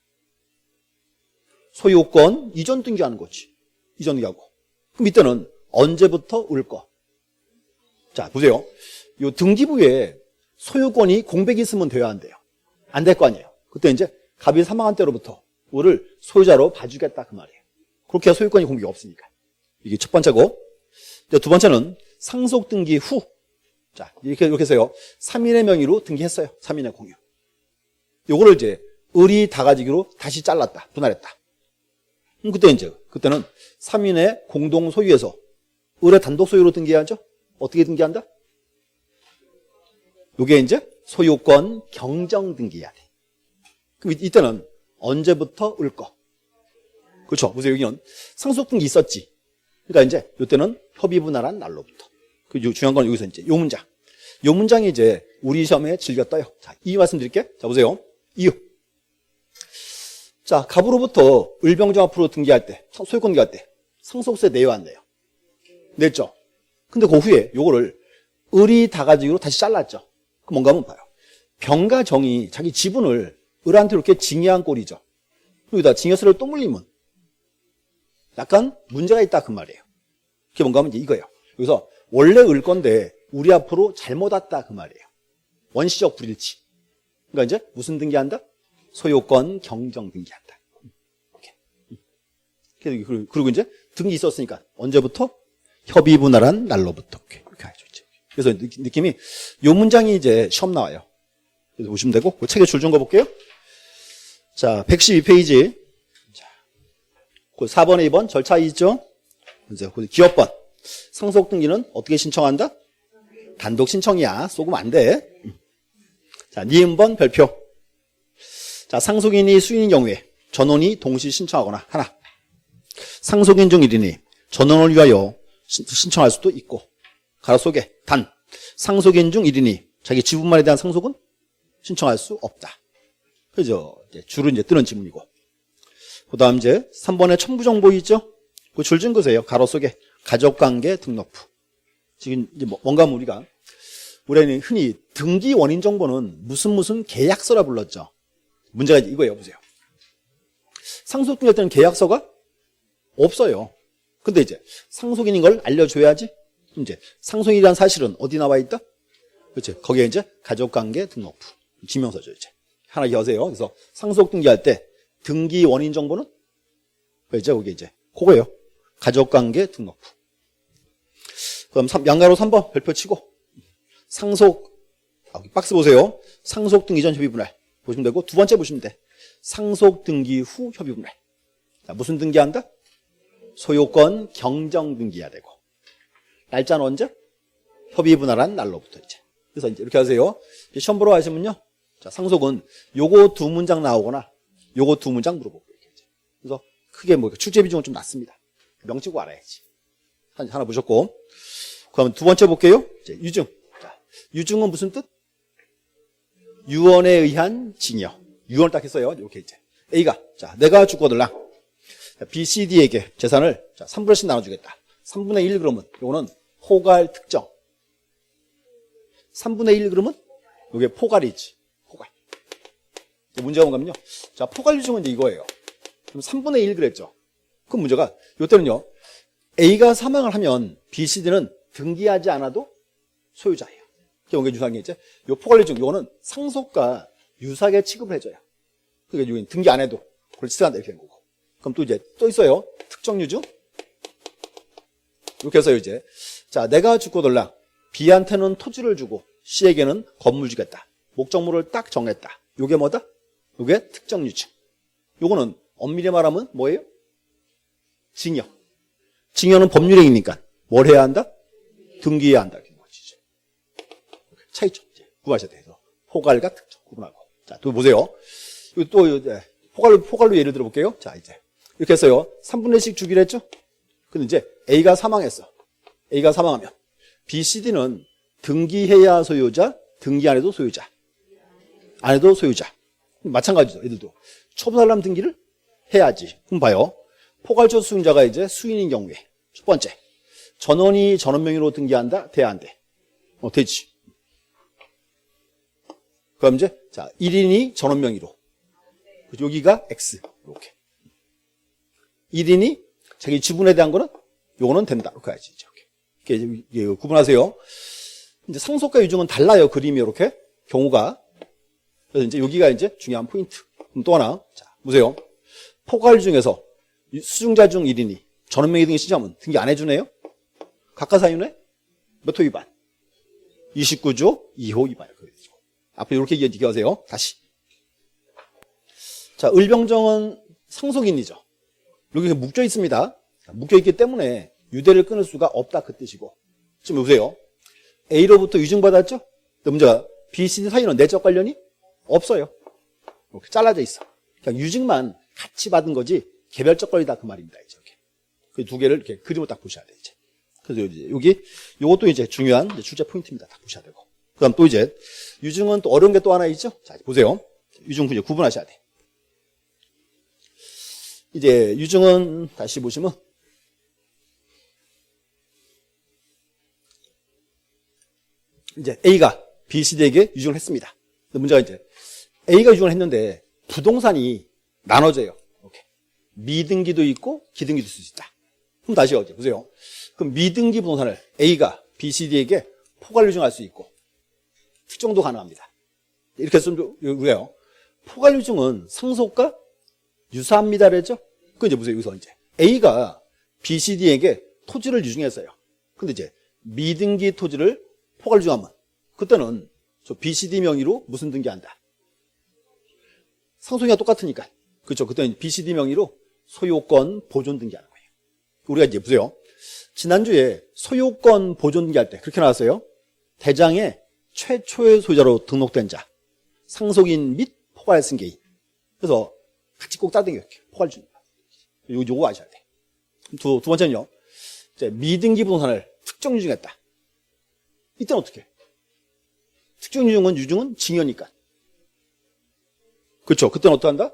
소유권 이전 등기하는 거지. 이전 등기하고. 그럼 이때는 언제부터 을 거? 자, 보세요. 요 등기부에 소유권이 공백이 있으면 돼야 안 돼요? 안 될 거 아니에요. 그때 이제 갑이 사망한 때로부터 을을 소유자로 봐주겠다 그 말이에요. 그렇게 해야 소유권이 공백이 없으니까. 이게 첫 번째고, 이제 두 번째는 상속 등기 후. 자, 이렇게 해서요. 3인의 명의로 등기했어요. 3인의 공유. 요거를 이제 을이 다가지기로 다시 잘랐다. 분할했다. 그때는 3인의 공동 소유에서 을의 단독 소유로 등기해야죠. 어떻게 등기한다? 요게 이제 소유권 경정 등기해야 돼. 그럼 이때는 언제부터 을 거? 그렇죠. 보세요. 여기는 상속 등기 있었지. 그러니까 이제 이때는 협의 분할한 날로부터. 그 중요한 건 여기서 이제 요 문장. 요 문장이 이제 우리 시험에 즐겨 떠요. 자, 이유 말씀드릴게. 자, 보세요. 이유. 자, 갑으로부터 을병정 앞으로 등기할 때, 소유권 등기할 때 상속세 내요, 안 내요? 냈죠. 근데 그 후에 요거를 을이 다가지기로 다시 잘랐죠. 그럼 뭔가 한번 봐요. 병과 정이 자기 지분을 을한테 이렇게 징여한 꼴이죠. 여기다 징여세를 또 물리면 약간 문제가 있다 그 말이에요. 그게 뭔가 하면 이제 이거예요. 여기서 원래 을 건데 우리 앞으로 잘못 왔다 그 말이에요. 원시적 불일치. 그러니까 이제 무슨 등기한다? 소유권 경정 등기한다. 그리고 이제 등기 있었으니까 언제부터? 협의 분할한 날로부터. 이렇게 하죠. 그래서 느낌이 요 문장이 이제 시험 나와요. 그래서 보시면 되고 그 책에 줄 준 거 볼게요. 자, 112페이지. 자, 그 4번에 2번 절차 있죠? 이제 기업번. 상속 등기는 어떻게 신청한다? 단독 신청이야. 쏘면 안 돼. 자, 니은번 별표. 자, 상속인이 수인인 경우에 전원이 동시 신청하거나 하나. 상속인 중 1인이 전원을 위하여 신청할 수도 있고 가로 속에 단 상속인 중 1인이 자기 지분만에 대한 상속은 신청할 수 없다. 그죠? 줄은 이제 뜨는 지문이고. 그 다음 이제 3번에 첨부 정보 있죠? 그 줄 준 거세요. 가로 속에 가족관계 등록부. 지금 이제 뭔가 하면 우리는 흔히 등기 원인 정보는 무슨 계약서라 불렀죠. 문제가 이거예요. 보세요. 상속 등기할 때는 계약서가 없어요. 근데 이제 상속인인 걸 알려줘야지. 이제 상속인이라는 사실은 어디 나와 있다? 그렇죠. 거기에 이제 가족관계 등록부. 지명서죠, 이제. 하나 기억하세요. 그래서 상속 등기할 때 등기 원인 정보는 이제 거기 이제 그거예요. 가족관계 등록부. 그럼 양가로 3번 별표 치고 상속 박스 보세요. 상속 등기 전 협의 분할 보시면 되고 두 번째 보시면 돼. 상속 등기 후 협의 분할. 자, 무슨 등기한다? 소유권 경정 등기해야 되고 날짜는 언제? 협의 분할한 날로부터 이제. 그래서 이제 이렇게 하세요. 시험 보러 가시면요. 자, 상속은 요거 두 문장 나오거나 요거 두 문장 물어보고 이렇게. 그래서 크게 출제 비중은 좀 낮습니다. 명치고 알아야지. 하나 보셨고. 그럼 두 번째 볼게요. 이제 유증. 자, 유증은 무슨 뜻? 유언에 의한 징여. 유언을 딱 했어요. 이렇게 이제. A가, 자, 내가 죽거들랑 B, C, D에게 재산을 3분의 1씩 나눠주겠다. 3분의 1 그러면 요거는 포괄 특정. 3분의 1 그러면 요게 포괄이지. 포괄. 문제가 뭔가면요. 자, 포괄 유증은 이제 이거예요. 그럼 3분의 1 그랬죠. 그럼 문제가 요때는요. A가 사망을 하면 B, C, D는 등기하지 않아도 소유자예요. 이게 유사한 게 이제 요 포괄 유증 요거는 상속과 유사하게 취급을 해줘요. 그러니까 여기 등기 안 해도 그걸 치환한다 이렇게 된 거고. 그럼 또 이제 또 있어요. 특정 유증. 이렇게 해서 이제 자, 내가 죽고들랑 B한테는 토지를 주고 C에게는 건물 주겠다. 목적물을 딱 정했다. 요게 뭐다? 요게 특정 유증. 요거는 엄밀히 말하면 뭐예요? 징여. 징여는 법률행위니까 뭘 해야 한다? 등기해야 한다. 차이점. 구분하셔야 돼요. 포괄과 특정 구분하고. 자, 또 보세요. 또 포괄로 예를 들어 볼게요. 자, 이제 이렇게 해서요. 3분의 1씩 주기로 했죠? 근데 이제 A가 사망했어. A가 사망하면 B, C, D는 등기해야 소유자, 등기 안 해도 소유자. 안 해도 소유자. 마찬가지죠. 얘들도. 초부살람 등기를 해야지. 그럼 봐요. 포괄적 수용자가 이제 수인인 경우에 첫 번째. 전원이 전원 명의로 등기한다? 돼야 안 돼? 되지. 그럼 이제 자, 1인이 전원 명의로. 여기가 X. 이렇게. 1인이 자기 지분에 대한 거는 요거는 된다. 이렇게 해야지. 이렇게 구분하세요. 이제 상속과 유증은 달라요. 그림이 이렇게. 경우가. 그래서 이제 여기가 이제 중요한 포인트. 그럼 또 하나. 자, 보세요. 포괄 중에서 수증자 중 1인이 전원 명의 등기 신청하면 등기 안 해주네요? 각하 사유네? 몇 호 위반? 29조 2호 위반이라고 되죠. 앞으로 이렇게 얘기하세요. 다시. 자, 을병정은 상속인이죠. 여기 묶여 있습니다. 묶여 있기 때문에 유대를 끊을 수가 없다 그 뜻이고. 지금 보세요. A로부터 유증받았죠? 문제가 B, C, D 사이는 내적 관련이 없어요. 이렇게 잘라져 있어. 그냥 유증만 같이 받은 거지 개별적 권리다 그 말입니다. 이렇게. 그 두 개를 이렇게 그림으로 딱 보셔야 돼 이제. 그래서 이제 여기 요것도 이제 중요한 이제 출제 포인트입니다. 다 보셔야 되고. 그다음 또 이제 유증은 또 어려운 게 또 하나 있죠. 자 보세요. 유증 이제 구분하셔야 돼. 이제 유증은 다시 보시면 이제 A가 B, C, D에게 유증을 했습니다. 근데 문제가 이제 A가 유증을 했는데 부동산이 나눠져요. 이렇게. 미등기도 있고 기등기도 있을 수 있다. 그럼 다시 어디 보세요. 그럼 미등기 부동산을 A가 B, C, D에게 포괄 유증할 수 있고 특정도 가능합니다. 이렇게 쓰면 왜요? 포괄 유증은 상속과 유사합니다 그랬죠? 그 이제 보세요. 여기서 이제 A가 B, C, D에게 토지를 유증했어요. 근데 이제 미등기 토지를 포괄 유증하면 그때는 저 B, C, D 명의로 무슨 등기한다? 상속이랑 똑같으니까. 그렇죠. 그때는 B, C, D 명의로 소유권 보존 등기하는 거예요. 우리가 이제 보세요. 지난주에 소유권 보존 등기할 때 그렇게 나왔어요. 대장에 최초의 소유자로 등록된 자, 상속인 및 포괄 승계인. 그래서 같이 꼭 따등겨 이렇게 포괄 줍니다. 요거 아셔야 돼. 두 번째는요. 이제 미등기 부동산을 특정 유증했다. 이때는 어떻게? 특정 유증은 증여니까. 그렇죠. 그때는 어떡한다?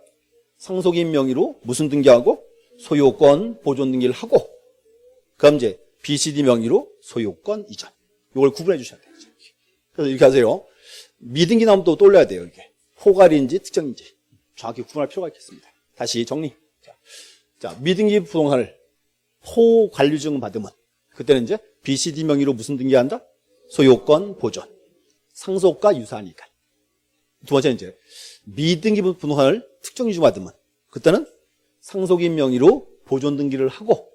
상속인 명의로 무슨 등기하고 소유권 보존 등기를 하고 그럼 이제 BCD 명의로 소유권 이전. 이걸 구분해 주셔야 돼요. 그래서 이렇게 하세요. 미등기 나오면 또 올려야 돼요. 이게 포괄인지 특정인지 정확히 구분할 필요가 있겠습니다. 다시 정리. 자, 미등기 부동산을 포관리증 받으면 그때는 이제 BCD 명의로 무슨 등기한다? 소유권 보존. 상속과 유사하니까. 두 번째는 이제 미등기 부동산을 특정 유증 받으면 그때는 상속인 명의로 보존 등기를 하고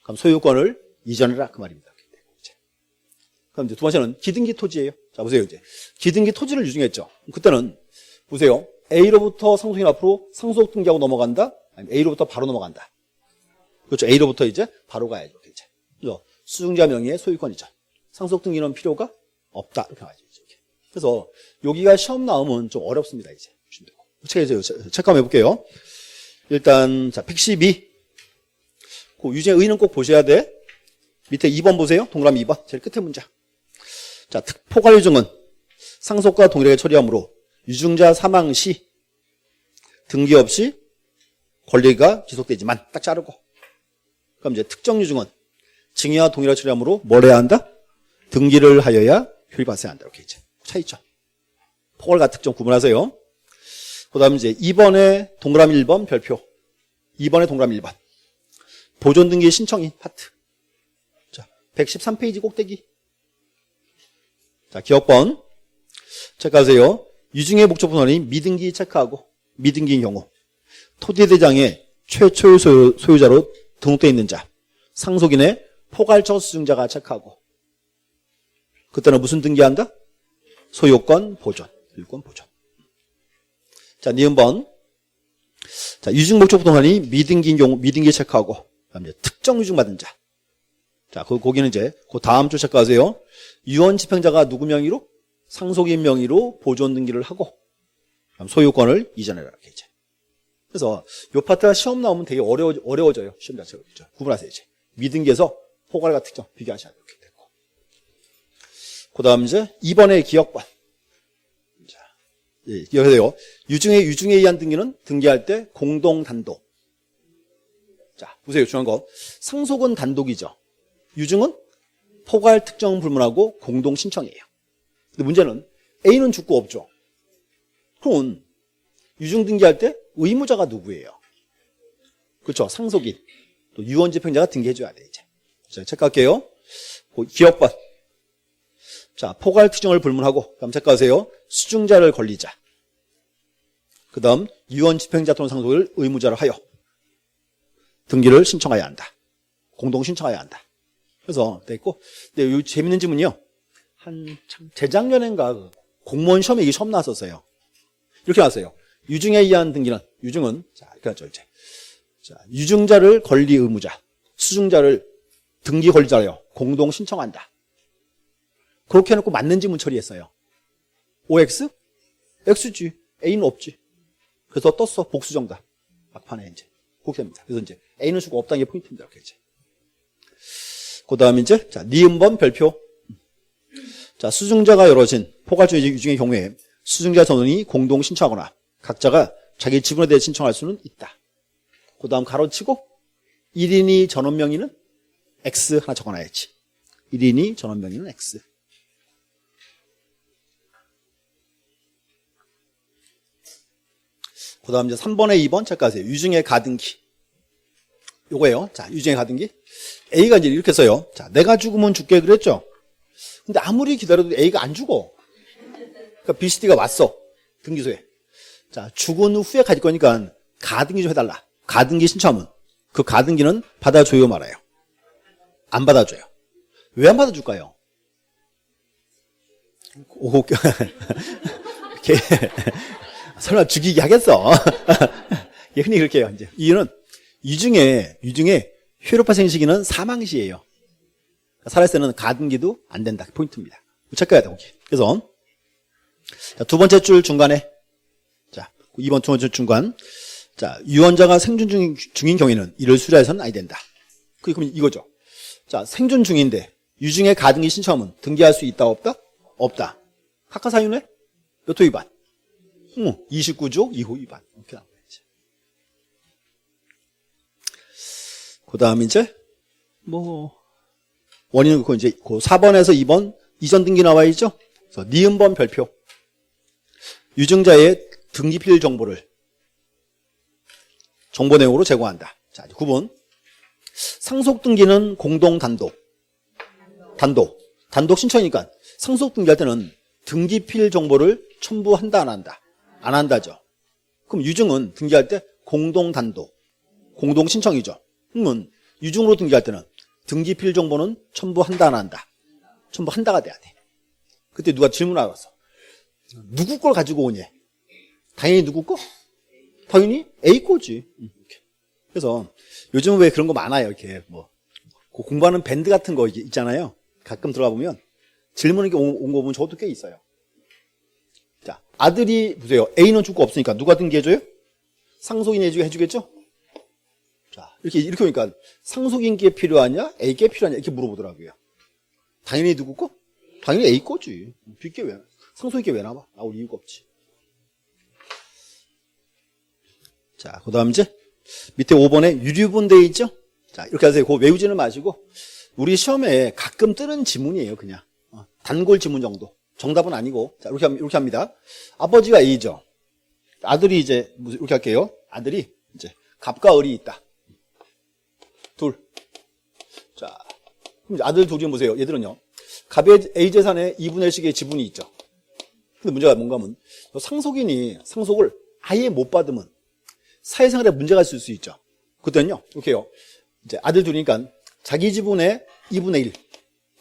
그럼 소유권을 이전해라 그 말입니다. 그럼 이제 두 번째는 기등기 토지예요. 자 보세요. 이제 기등기 토지를 유증했죠. 그때는 보세요. A로부터 상속인 앞으로 상속 등기하고 넘어간다. 아니면 A로부터 바로 넘어간다. 그렇죠. A로부터 이제 바로 가야죠. 이제 수증자 명의의 소유권 이전. 상속 등기는 필요가 없다. 이렇게 가야죠. 그래서 여기가 시험 나오면 좀 어렵습니다. 이제 책에 체크 한번 해볼게요. 일단 자 112. 그 유증의 의의는 꼭 보셔야 돼. 밑에 2번 보세요. 동그라미 2번. 제일 끝에 문장. 자, 포괄 유증은 상속과 동일하게 처리하므로 유증자 사망 시 등기 없이 권리가 지속되지만 딱 자르고. 그럼 이제 특정 유증은 증여와 동일하게 처리하므로 뭘 해야 한다? 등기를 하여야 효리 발생해야 한다. 이렇게 이제 차이점. 포괄과 특정 구분하세요. 그 다음 이제 2번에 동그라미 1번 별표. 2번에 동그라미 1번. 보존 등기 신청인 파트. 자, 113페이지 꼭대기. 자, 기억번. 체크하세요. 유증의 목적 분원이 미등기 체크하고, 미등기인 경우, 토지대장에 최초의 소유자로 등록되어 있는 자, 상속인의 포괄적 수증자가 체크하고, 그때는 무슨 등기한다? 소유권 보존, 소유권 보존. 자, 니은번. 자, 유증 목적 부동산이 미등기인 경우, 미등기 체크하고, 그다음에 특정 유증 받은 자. 자, 거기는 이제, 그 다음 줄 체크하세요. 유언 집행자가 누구 명의로? 상속인 명의로 보존 등기를 하고, 소유권을 이전해라. 이렇게 이제. 그래서, 요 파트가 시험 나오면 되게 어려워져요. 시험 자체가. 그렇죠? 구분하세요, 이제. 미등기에서 포괄과 특정 비교하셔야 돼요. 이렇게 되고. 그 다음 이제, 2번의 기억관. 자, 예, 기억하세요. 유증에 의한 등기는 등기할 때 공동 단독. 자, 보세요. 중요한 거. 상속은 단독이죠. 유증은 포괄 특정 불문하고 공동 신청이에요. 근데 문제는 A는 죽고 없죠. 그럼 유증 등기할 때 의무자가 누구예요? 그렇죠. 상속인. 또 유언 집행자가 등기해줘야 돼, 이제. 자, 체크할게요. 기억번. 자, 포괄 특정을 불문하고, 다음 체크하세요. 수증자를 권리자. 그 다음, 유언 집행자 또는 상속을 의무자로 하여 등기를 신청해야 한다. 공동 신청해야 한다. 그래서 됐고. 근데 요 재밌는 질문이요. 재작년인가 그 공무원 시험에 이게 처음 나왔었어요. 이렇게 나왔어요. 유증에 의한 등기는, 유증은, 자, 이렇게 하죠, 이제. 자, 유증자를 권리 의무자, 수증자를 등기 권리자요. 공동 신청한다. 그렇게 해놓고 맞는지 문 처리했어요. OX? X지. A는 없지. 그래서 떴어. 복수 정답. 막판에 이제. 그렇게 됩니다. 그래서 이제 A는 수가 없다는 게 포인트입니다. 이렇게 이제. 그 다음에 이제, 자, 니은번 별표. 자, 수증자가 이루어진 포괄적 유증의 경우에 수증자 전원이 공동 신청하거나 각자가 자기 지분에 대해 신청할 수는 있다. 그 다음 가로치고 1인이 전원 명의는 X 하나 적어놔야지. 1인이 전원 명의는 X. 그 다음 이제 3번에 2번 체크하세요. 유증의 가등기. 요거예요. 자, 유증의 가등기. A가 이제 이렇게 써요. 자, 내가 죽으면 죽게 그랬죠? 근데 아무리 기다려도 A가 안 죽어. 그러니까 B, C, D가 왔어. 등기소에. 자, 죽은 후에 가질 거니까 가등기 좀 해달라. 가등기 신청하면 그 가등기는 받아줘요 말아요? 안 받아줘요. 왜 안 받아줄까요? 설마 죽이게 하겠어? 흔히 그렇게 해요. 이제 이유는 유증의 효력파 생시기는 사망시예요. 살아있을 때는 가등기도 안 된다. 포인트입니다. 체크해야 돼, 거기. 그래서 자, 두 번째 줄 중간에 자, 2번 두 번째 줄 중간. 자, 유언자가 생존 중인 경우에는 이를 수리해서는 아니 된다. 그럼 이거죠. 자, 생존 중인데 유증의 가등기 신청하면 등기할 수 있다 없다? 없다. 학과사유네? 몇 호 위반? 29조 2호 위반. 이렇게 나와야지. 그 다음 이제 원인은 그 이제 그 4번에서 2번 이전 등기 나와야죠. 그래서 니은번 별표. 유증자의 등기필 정보를 정보 내용으로 제공한다. 자, 9번. 상속 등기는 공동 단독 신청이니까 상속 등기할 때는 등기필 정보를 첨부한다 안 한다? 안 한다죠. 그럼 유증은 등기할 때 공동 신청이죠. 그러면 유증으로 등기할 때는 등기필 정보는 첨부한다 안 한다? 첨부한다가 돼야 돼. 그때 누가 질문을 하겠어. 누구 걸 가지고 오니? 당연히 누구 거? 당연히 A 거지. 그래서 요즘 왜 그런 거 많아요. 이렇게 공부하는 밴드 같은 거 있잖아요. 가끔 들어가 보면 질문이 온 거 보면 저것도 꽤 있어요. 자, 아들이 보세요. A는 줄 거 없으니까 누가 등기해줘요? 상속인이 해주겠죠? 자, 이렇게 보니까 상속인께 필요하냐? A께 필요하냐? 이렇게 물어보더라고요. 당연히 누구 거? 당연히 A 거지. B께 왜? 상속인께 왜 나와? 나올 이유가 없지. 자, 그 다음 이제 밑에 5번에 유류분 돼 있죠? 자, 이렇게 하세요. 그거 외우지는 마시고 우리 시험에 가끔 뜨는 지문이에요. 그냥 단골 지문 정도. 정답은 아니고. 자, 이렇게 합니다. 아버지가 A죠. 아들이 이제 이렇게 할게요. 아들이 이제 갑과 을이 있다. 둘. 자, 그럼 아들 둘이 보세요. 얘들은요. 갑의 A 재산에 2분의 1씩의 지분이 있죠. 근데 문제가 뭔가 하면 상속인이 상속을 아예 못 받으면 사회생활에 문제가 있을 수 있죠. 그때는요. 이렇게요. 이제 아들 둘이니까 자기 지분의 2분의 1.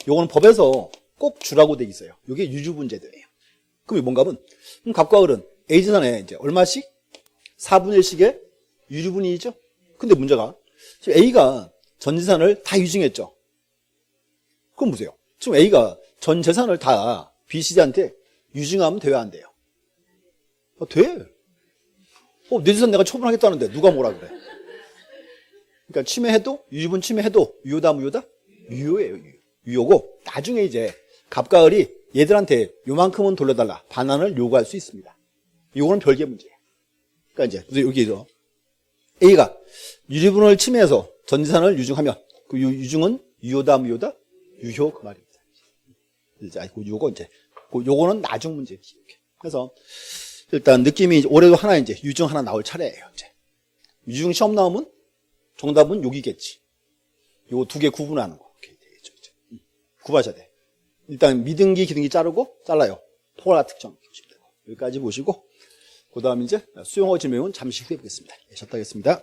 요거는 법에서 꼭 주라고 돼 있어요. 이게 유주분 제도예요. 그럼 뭔가 하면 갑과 을은 A 재산에 이제 얼마씩? 4분의 1씩의 유주분이죠. 근데 문제가 지금 A가 전 재산을 다 유증했죠. 그럼 보세요. 지금 A가 전 재산을 다 B, C한테 유증하면 돼야 안 돼요? 돼. 내 재산 내가 처분하겠다는데 누가 뭐라 그래? 그러니까 침해해도 유주분 침해해도 유효다 무효다? 유효예요. 유효고 나중에 이제 갑과 을이 얘들한테 요만큼은 돌려달라 반환을 요구할 수 있습니다. 요거는 별개 문제예요. 그러니까 이제 여기서 A가 유주분을 침해해서 전 재산을 유증하면 그 유증은 유효다 무효다? 유효 그 말입니다. 이제 요거 이제 요거는 나중 문제지. 그래서 일단 느낌이 올해도 하나 이제 유증 하나 나올 차례예요. 이제 유증 시험 나오면 정답은 여기겠지. 요거 두 개 구분하는 거. 오케이, 되겠죠. 이제. 구분하셔야 돼. 일단 미등기, 기등기 잘라요. 포괄 특정 보시면 되고 여기까지 보시고 그 다음 이제 수용어 질문은 잠시 후에 보겠습니다. 예, 쉬었다 하겠습니다.